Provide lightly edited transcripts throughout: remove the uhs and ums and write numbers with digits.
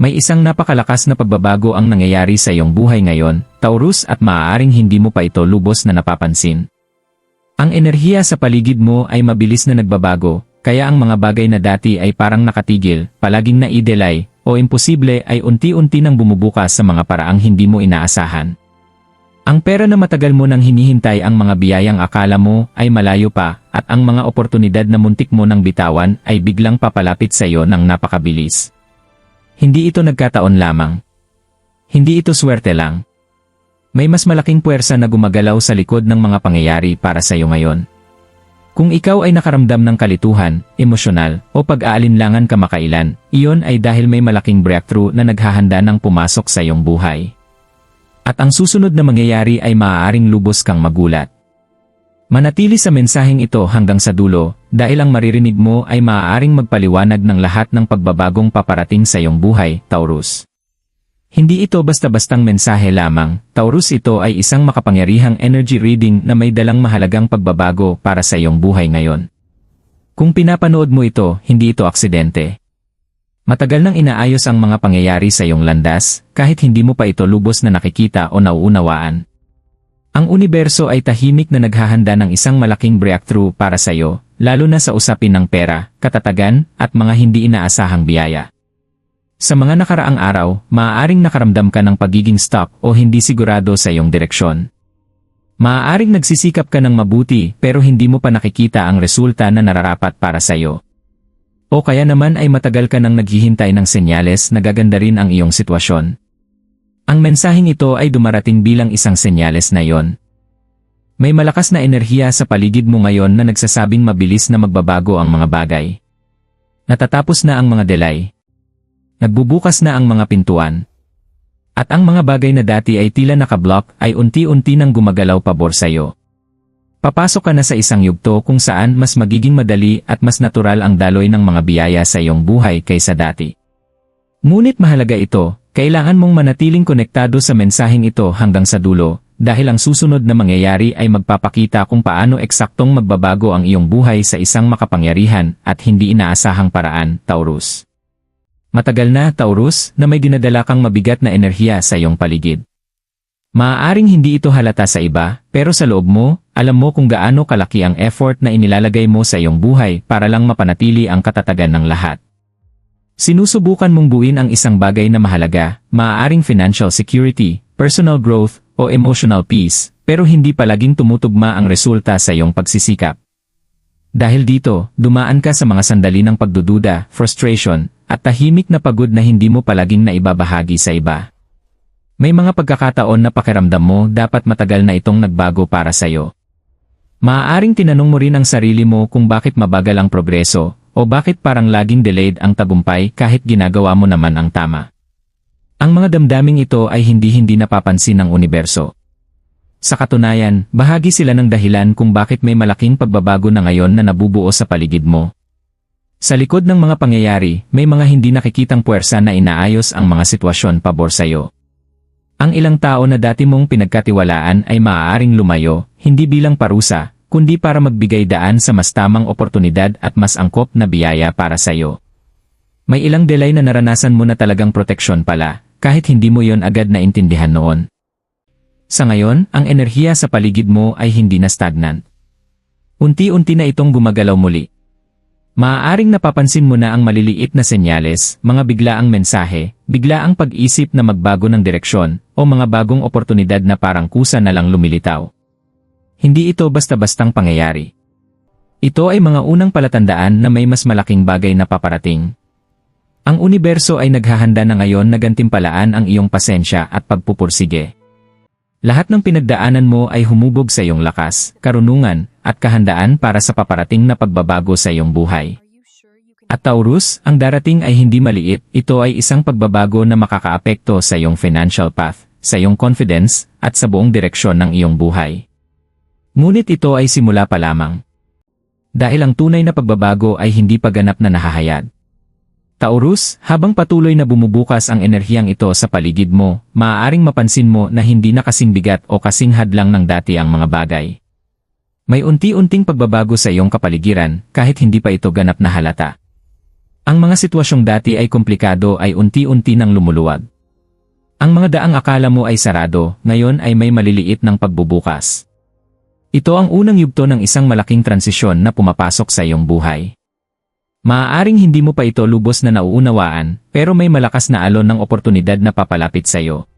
May isang napakalakas na pagbabago ang nangyayari sa iyong buhay ngayon, Taurus, at maaaring hindi mo pa ito lubos na napapansin. Ang enerhiya sa paligid mo ay mabilis na nagbabago, kaya ang mga bagay na dati ay parang nakatigil, palaging naidelay, o imposible ay unti-unti nang bumubukas sa mga paraang hindi mo inaasahan. Ang pera na matagal mo nang hinihintay, ang mga biyayang akala mo ay malayo pa, at ang mga oportunidad na muntik mo nang bitawan ay biglang papalapit sa iyo ng napakabilis. Hindi ito nagkataon lamang. Hindi ito swerte lang. May mas malaking puwersa na gumagalaw sa likod ng mga pangyayari para sa iyo ngayon. Kung ikaw ay nakaramdam ng kalituhan, emosyonal, o pag-aalinlangan kamakailan, iyon ay dahil may malaking breakthrough na naghahanda ng pumasok sa iyong buhay. At ang susunod na mangyayari ay maaaring lubos kang magulat. Manatili sa mensaheng ito hanggang sa dulo, dahil ang maririnig mo ay maaaring magpaliwanag ng lahat ng pagbabagong paparating sa iyong buhay, Taurus. Hindi ito basta-bastang mensahe lamang, Taurus, ito ay isang makapangyarihang energy reading na may dalang mahalagang pagbabago para sa iyong buhay ngayon. Kung pinapanood mo ito, hindi ito aksidente. Matagal nang inaayos ang mga pangyayari sa iyong landas, kahit hindi mo pa ito lubos na nakikita o nauunawaan. Ang universo ay tahimik na naghahanda ng isang malaking breakthrough para sa iyo, lalo na sa usapin ng pera, katatagan, at mga hindi inaasahang biyaya. Sa mga nakaraang araw, maaaring nakaramdam ka ng pagiging stuck o hindi sigurado sa iyong direksyon. Maaaring nagsisikap ka ng mabuti pero hindi mo pa nakikita ang resulta na nararapat para sa iyo. O kaya naman ay matagal ka nang naghihintay ng senyales na gaganda rin ang iyong sitwasyon. Ang mensaheng ito ay dumarating bilang isang senyales na iyon. May malakas na enerhiya sa paligid mo ngayon na nagsasabing mabilis na magbabago ang mga bagay. Natatapos na ang mga delay. Nagbubukas na ang mga pintuan. At ang mga bagay na dati ay tila nakablock ay unti-unti nang gumagalaw pabor sa iyo. Papasok ka na sa isang yugto kung saan mas magiging madali at mas natural ang daloy ng mga biyaya sa iyong buhay kaysa dati. Ngunit mahalaga ito, kailangan mong manatiling konektado sa mensaheng ito hanggang sa dulo, dahil ang susunod na mangyayari ay magpapakita kung paano eksaktong magbabago ang iyong buhay sa isang makapangyarihan at hindi inaasahang paraan, Taurus. Matagal na, Taurus, na may dinadala kang mabigat na enerhiya sa iyong paligid. Maaaring hindi ito halata sa iba, pero sa loob mo, alam mo kung gaano kalaki ang effort na inilalagay mo sa iyong buhay para lang mapanatili ang katatagan ng lahat. Sinusubukan mong buuin ang isang bagay na mahalaga, maaaring financial security, personal growth, o emotional peace, pero hindi palaging tumutugma ang resulta sa iyong pagsisikap. Dahil dito, dumaan ka sa mga sandali ng pagdududa, frustration, at tahimik na pagod na hindi mo palaging naibabahagi sa iba. May mga pagkakataon na pakiramdam mo dapat matagal na itong nagbago para sa iyo. Maaaring tinanong mo rin ang sarili mo kung bakit mabagal ang progreso, o bakit parang laging delayed ang tagumpay kahit ginagawa mo naman ang tama. Ang mga damdaming ito ay hindi napapansin ng universo. Sa katunayan, bahagi sila ng dahilan kung bakit may malaking pagbabago na ngayon na nabubuo sa paligid mo. Sa likod ng mga pangyayari, may mga hindi nakikitang puwersa na inaayos ang mga sitwasyon pabor sa iyo. Ang ilang tao na dati mong pinagkatiwalaan ay maaaring lumayo, hindi bilang parusa, kundi para magbigay daan sa mas tamang oportunidad at mas angkop na biyaya para sa iyo. May ilang delay na naranasan mo na talagang proteksyon pala, kahit hindi mo yon agad naintindihan noon. Sa ngayon, ang enerhiya sa paligid mo ay hindi na stagnant. Unti-unti na itong gumagalaw muli. Maaaring napapansin mo na ang maliliit na senyales, mga biglaang mensahe, biglaang pag-isip na magbago ng direksyon, o mga bagong oportunidad na parang kusa na lang lumilitaw. Hindi ito basta-bastang pangyayari. Ito ay mga unang palatandaan na may mas malaking bagay na paparating. Ang universo ay naghahanda na ngayon na gantimpalaan ang iyong pasensya at pagpupursige. Lahat ng pinagdaanan mo ay humubog sa iyong lakas, karunungan, at kahandaan para sa paparating na pagbabago sa iyong buhay. At Taurus, ang darating ay hindi maliit, ito ay isang pagbabago na makakaapekto sa iyong financial path, sa iyong confidence, at sa buong direksyon ng iyong buhay. Ngunit ito ay simula pa lamang. Dahil ang tunay na pagbabago ay hindi pa ganap na nahahayag. Taurus, habang patuloy na bumubukas ang enerhiyang ito sa paligid mo, maaaring mapansin mo na hindi na kasing bigat o kasing hadlang ng dati ang mga bagay. May unti-unting pagbabago sa iyong kapaligiran kahit hindi pa ito ganap na halata. Ang mga sitwasyong dati ay komplikado ay unti-unti nang lumuluwag. Ang mga daang akala mo ay sarado, ngayon ay may maliliit ng pagbubukas. Ito ang unang yugto ng isang malaking transisyon na pumapasok sa iyong buhay. Maaaring hindi mo pa ito lubos na nauunawaan, pero may malakas na alon ng oportunidad na papalapit sa iyo.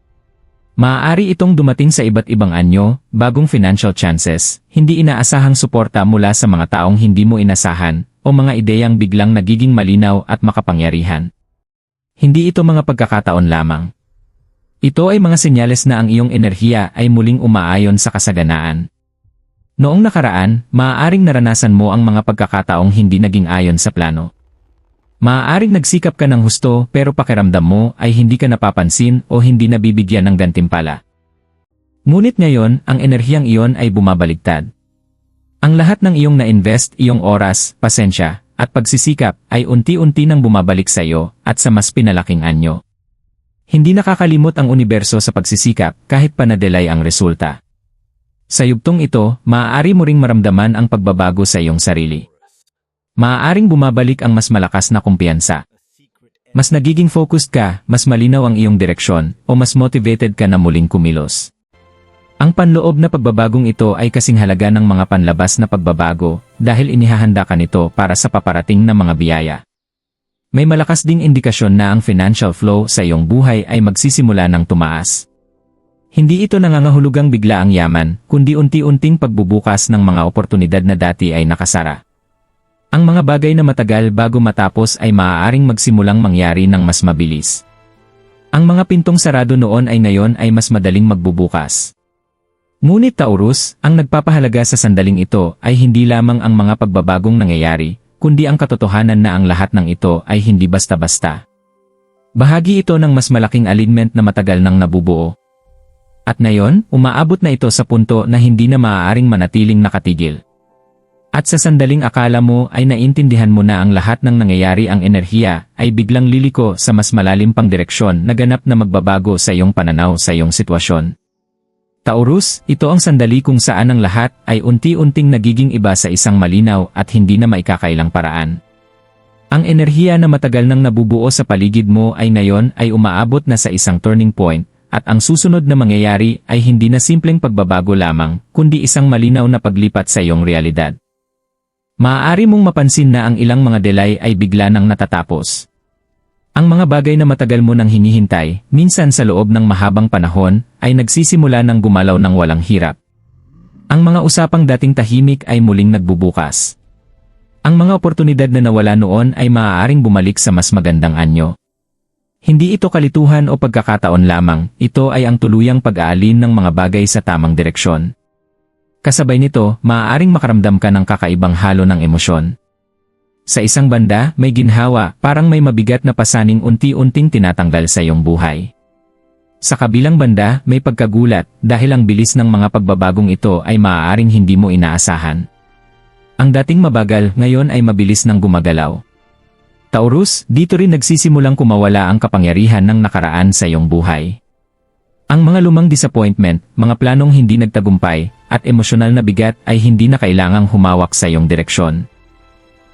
Maaari itong dumating sa iba't ibang anyo, bagong financial chances, hindi inaasahang suporta mula sa mga taong hindi mo inasahan, o mga ideyang biglang nagiging malinaw at makapangyarihan. Hindi ito mga pagkakataon lamang. Ito ay mga senyales na ang iyong enerhiya ay muling umaayon sa kasaganaan. Noong nakaraan, maaaring naranasan mo ang mga pagkakataong hindi naging ayon sa plano. Maaaring nagsikap ka ng husto pero pakiramdam mo ay hindi ka napapansin o hindi nabibigyan ng gantimpala. Ngunit ngayon, ang enerhiyang iyon ay bumabaligtad. Ang lahat ng iyong na-invest, iyong oras, pasensya, at pagsisikap ay unti-unti nang bumabalik sa iyo at sa mas pinalaking anyo. Hindi nakakalimot ang universo sa pagsisikap kahit pa na-delay ang resulta. Sa yugtong ito, maaari mo ring maramdaman ang pagbabago sa iyong sarili. Maaaring bumabalik ang mas malakas na kumpiyansa. Mas nagiging focused ka, mas malinaw ang iyong direksyon, o mas motivated ka na muling kumilos. Ang panloob na pagbabagong ito ay kasing halaga ng mga panlabas na pagbabago dahil inihahanda ka nito para sa paparating na mga biyaya. May malakas ding indikasyon na ang financial flow sa iyong buhay ay magsisimula ng tumaas. Hindi ito nangangahulugang bigla ang yaman, kundi unti-unting pagbubukas ng mga oportunidad na dati ay nakasara. Ang mga bagay na matagal bago matapos ay maaaring magsimulang mangyari ng mas mabilis. Ang mga pintong sarado noon ay ngayon ay mas madaling magbubukas. Ngunit Taurus, ang nagpapahalaga sa sandaling ito ay hindi lamang ang mga pagbabagong nangyayari, kundi ang katotohanan na ang lahat ng ito ay hindi basta-basta. Bahagi ito ng mas malaking alignment na matagal nang nabubuo. At ngayon, umaabot na ito sa punto na hindi na maaaring manatiling nakatigil. At sa sandaling akala mo ay naintindihan mo na ang lahat ng nangyayari, ang enerhiya ay biglang liliko sa mas malalim pang direksyon na ganap na magbabago sa iyong pananaw sa iyong sitwasyon. Taurus, ito ang sandali kung saan ang lahat ay unti-unting nagiging iba sa isang malinaw at hindi na maikakailang paraan. Ang enerhiya na matagal nang nabubuo sa paligid mo ay ngayon ay umaabot na sa isang turning point, at ang susunod na mangyayari ay hindi na simpleng pagbabago lamang, kundi isang malinaw na paglipat sa iyong realidad. Maaari mong mapansin na ang ilang mga delay ay bigla nang natatapos. Ang mga bagay na matagal mo nang hinihintay, minsan sa loob ng mahabang panahon, ay nagsisimula ng gumalaw ng walang hirap. Ang mga usapang dating tahimik ay muling nagbubukas. Ang mga oportunidad na nawala noon ay maaaring bumalik sa mas magandang anyo. Hindi ito kalituhan o pagkakataon lamang, ito ay ang tuluyang pag-aalin ng mga bagay sa tamang direksyon. Kasabay nito, maaaring makaramdam ka ng kakaibang halo ng emosyon. Sa isang banda, may ginhawa, parang may mabigat na pasaning unti-unting tinatanggal sa iyong buhay. Sa kabilang banda, may pagkagulat, dahil ang bilis ng mga pagbabagong ito ay maaaring hindi mo inaasahan. Ang dating mabagal, ngayon ay mabilis nang gumagalaw. Taurus, dito rin nagsisimulang kumawala ang kapangyarihan ng nakaraan sa iyong buhay. Ang mga lumang disappointment, mga planong hindi nagtagumpay, at emosyonal na bigat ay hindi na kailangang humawak sa iyong direksyon.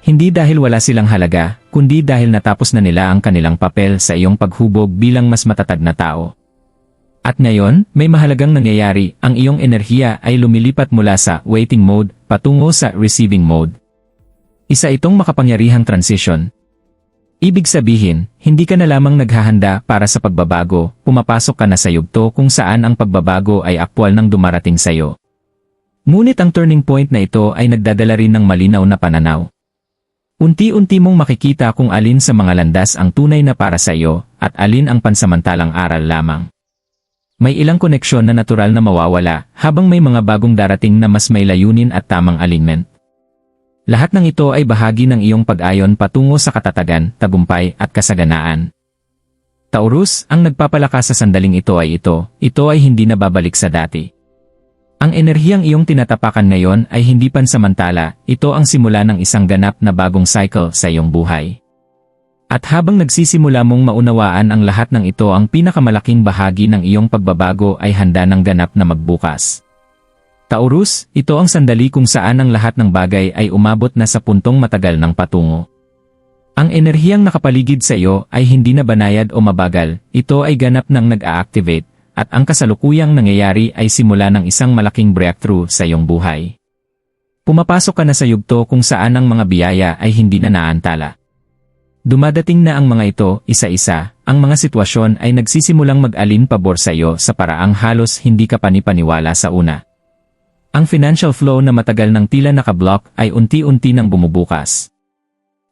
Hindi dahil wala silang halaga, kundi dahil natapos na nila ang kanilang papel sa iyong paghubog bilang mas matatag na tao. At ngayon, may mahalagang nangyayari, ang iyong enerhiya ay lumilipat mula sa waiting mode patungo sa receiving mode. Isa itong makapangyarihang transition. Ibig sabihin, hindi ka na lamang naghahanda para sa pagbabago, pumapasok ka na sa yugto kung saan ang pagbabago ay aktwal nang dumarating sa iyo. Ngunit ang turning point na ito ay nagdadala rin ng malinaw na pananaw. Unti-unti mong makikita kung alin sa mga landas ang tunay na para sa iyo, at alin ang pansamantalang aral lamang. May ilang koneksyon na natural na mawawala, habang may mga bagong darating na mas may layunin at tamang alignment. Lahat ng ito ay bahagi ng iyong pag-ayon patungo sa katatagan, tagumpay, at kasaganaan. Taurus, ang nagpapalakas sa sandaling ito ay hindi na babalik sa dati. Ang enerhiyang iyong tinatapakan ngayon ay hindi pansamantala, ito ang simula ng isang ganap na bagong cycle sa iyong buhay. At habang nagsisimula mong maunawaan ang lahat ng ito, ang pinakamalaking bahagi ng iyong pagbabago ay handa ng ganap na magbukas. Taurus, ito ang sandali kung saan ang lahat ng bagay ay umabot na sa puntong matagal ng patungo. Ang enerhiyang nakapaligid sa iyo ay hindi na banayad o mabagal, ito ay ganap nang nag-a-activate, at ang kasalukuyang nangyayari ay simula ng isang malaking breakthrough sa iyong buhay. Pumapasok ka na sa yugto kung saan ang mga biyaya ay hindi na naantala. Dumadating na ang mga ito, isa-isa, ang mga sitwasyon ay nagsisimulang mag-alin pabor sa iyo sa paraang halos hindi ka panipaniwala sa una. Ang financial flow na matagal ng tila nakablock ay unti-unti nang bumubukas.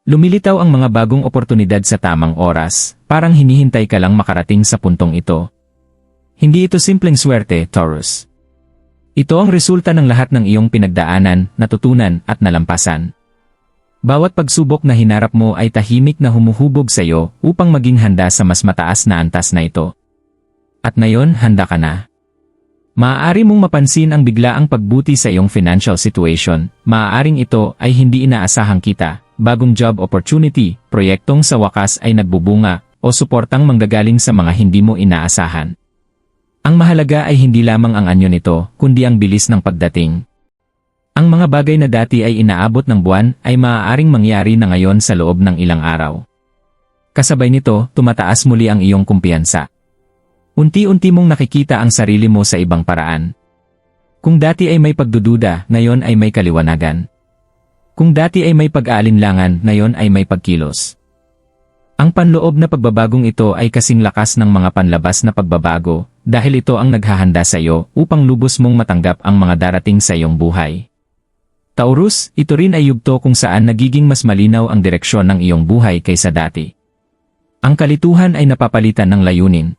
Lumilitaw ang mga bagong oportunidad sa tamang oras, parang hinihintay ka lang makarating sa puntong ito. Hindi ito simpleng swerte, Taurus. Ito ang resulta ng lahat ng iyong pinagdaanan, natutunan at nalampasan. Bawat pagsubok na hinarap mo ay tahimik na humuhubog sa iyo upang maging handa sa mas mataas na antas na ito. At ngayon, handa ka na. Maaari mong mapansin ang biglaang pagbuti sa iyong financial situation, maaaring ito ay hindi inaasahang kita, bagong job opportunity, proyektong sa wakas ay nagbubunga, o suportang manggagaling sa mga hindi mo inaasahan. Ang mahalaga ay hindi lamang ang anyo nito, kundi ang bilis ng pagdating. Ang mga bagay na dati ay inaabot ng buwan ay maaaring mangyari na ngayon sa loob ng ilang araw. Kasabay nito, tumataas muli ang iyong kumpiyansa. Unti-unti mong nakikita ang sarili mo sa ibang paraan. Kung dati ay may pagdududa, ngayon ay may kaliwanagan. Kung dati ay may pag-aalinlangan, ngayon ay may pagkilos. Ang panloob na pagbabagong ito ay kasing lakas ng mga panlabas na pagbabago, dahil ito ang naghahanda sa iyo upang lubos mong matanggap ang mga darating sa iyong buhay. Taurus, ito rin ay yugto kung saan nagiging mas malinaw ang direksyon ng iyong buhay kaysa dati. Ang kalituhan ay napapalitan ng layunin.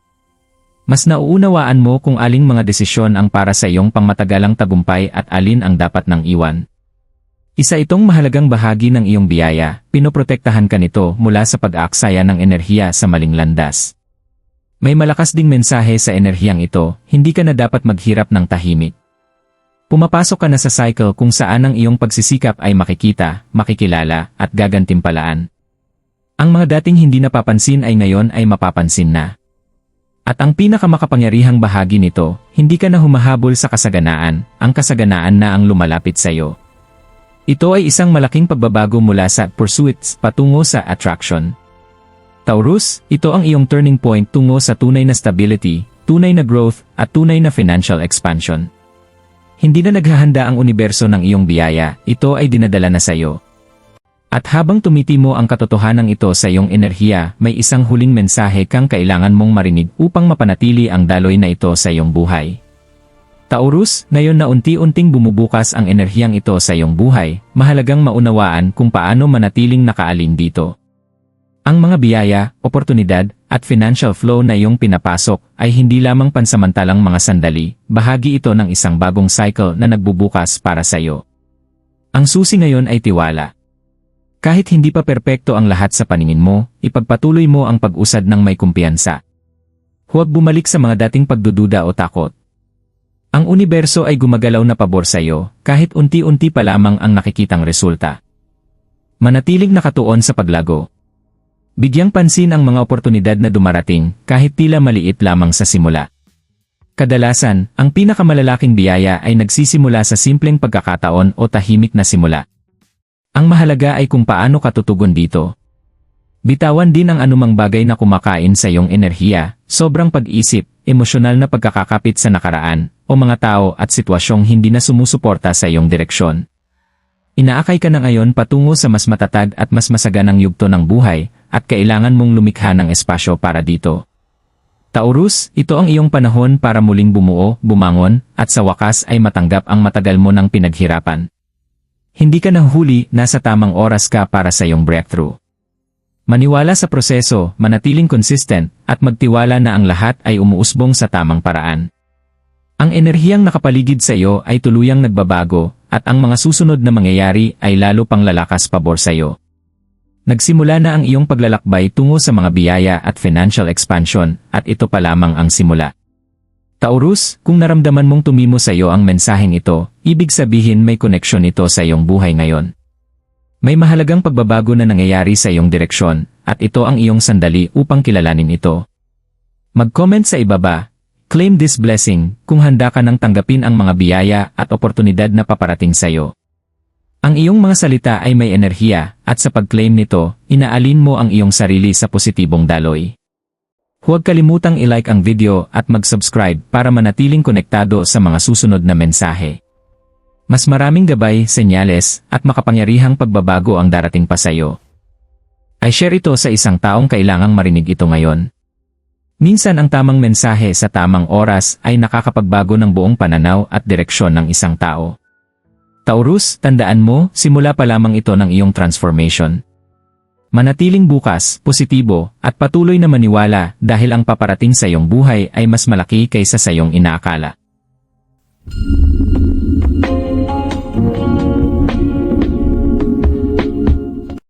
Mas nauunawaan mo kung aling mga desisyon ang para sa iyong pangmatagalang tagumpay at alin ang dapat nang iwan. Isa itong mahalagang bahagi ng iyong biyaya, pinoprotektahan ka nito mula sa pag-aaksaya ng enerhiya sa maling landas. May malakas ding mensahe sa enerhiyang ito, hindi ka na dapat maghirap ng tahimik. Pumapasok ka na sa cycle kung saan ang iyong pagsisikap ay makikita, makikilala, at gagantimpalaan. Ang mga dating hindi napapansin ay ngayon ay mapapansin na. At ang pinakamakapangyarihang bahagi nito, hindi ka na humahabol sa kasaganaan, ang kasaganaan na ang lumalapit sa iyo. Ito ay isang malaking pagbabago mula sa pursuits patungo sa attraction. Taurus, ito ang iyong turning point tungo sa tunay na stability, tunay na growth, at tunay na financial expansion. Hindi na naghahanda ang universo ng iyong biyaya, ito ay dinadala na sa iyo. At habang tumitimo ang katotohanan ito sa iyong enerhiya, may isang huling mensahe kang kailangan mong marinig upang mapanatili ang daloy na ito sa iyong buhay. Taurus, ngayon na unti-unting bumubukas ang enerhiyang ito sa iyong buhay, mahalagang maunawaan kung paano manatiling nakaalin dito. Ang mga biyaya, oportunidad, at financial flow na iyong pinapasok ay hindi lamang pansamantalang mga sandali, bahagi ito ng isang bagong cycle na nagbubukas para sa iyo. Ang susi ngayon ay tiwala. Kahit hindi pa perpekto ang lahat sa paningin mo, ipagpatuloy mo ang pag-usad ng may kumpiyansa. Huwag bumalik sa mga dating pagdududa o takot. Ang universo ay gumagalaw na pabor sa iyo, kahit unti-unti pa lamang ang nakikitang resulta. Manatiling nakatuon sa paglago. Bigyang pansin ang mga oportunidad na dumarating, kahit tila maliit lamang sa simula. Kadalasan, ang pinakamalalaking biyaya ay nagsisimula sa simpleng pagkakataon o tahimik na simula. Ang mahalaga ay kung paano ka tutugon dito. Bitawan din ang anumang bagay na kumakain sa iyong enerhiya, sobrang pag-isip, emosyonal na pagkakakapit sa nakaraan, o mga tao at sitwasyong hindi na sumusuporta sa iyong direksyon. Inaakay ka na ngayon patungo sa mas matatag at mas masaganang yugto ng buhay, at kailangan mong lumikha ng espasyo para dito. Taurus, ito ang iyong panahon para muling bumuo, bumangon, at sa wakas ay matanggap ang matagal mo ng pinaghirapan. Hindi ka nahuli, nasa tamang oras ka para sa iyong breakthrough. Maniwala sa proseso, manatiling consistent, at magtiwala na ang lahat ay umuusbong sa tamang paraan. Ang enerhiyang nakapaligid sa iyo ay tuluyang nagbabago, at ang mga susunod na mangyayari ay lalo pang lalakas pabor sa iyo. Nagsimula na ang iyong paglalakbay tungo sa mga biyaya at financial expansion, at ito pa lamang ang simula. Taurus, kung naramdaman mong tumimo sa iyo ang mensaheng ito, ibig sabihin may koneksyon ito sa iyong buhay ngayon. May mahalagang pagbabago na nangyayari sa iyong direksyon, at ito ang iyong sandali upang kilalanin ito. Mag-comment sa ibaba, claim this blessing, kung handa ka nang tanggapin ang mga biyaya at oportunidad na paparating sa iyo. Ang iyong mga salita ay may enerhiya, at sa pag-claim nito, inaalin mo ang iyong sarili sa positibong daloy. Huwag kalimutang i-like ang video at mag-subscribe para manatiling konektado sa mga susunod na mensahe. Mas maraming gabay, senyales, at makapangyarihang pagbabago ang darating pa sa iyo. I-share ito sa isang taong kailangang marinig ito ngayon. Minsan ang tamang mensahe sa tamang oras ay nakakapagbago ng buong pananaw at direksyon ng isang tao. Taurus, tandaan mo, simula pa lamang ito ng iyong transformation. Manatiling bukas, positibo, at patuloy na maniwala dahil ang paparating sa iyong buhay ay mas malaki kaysa sa iyong inaakala.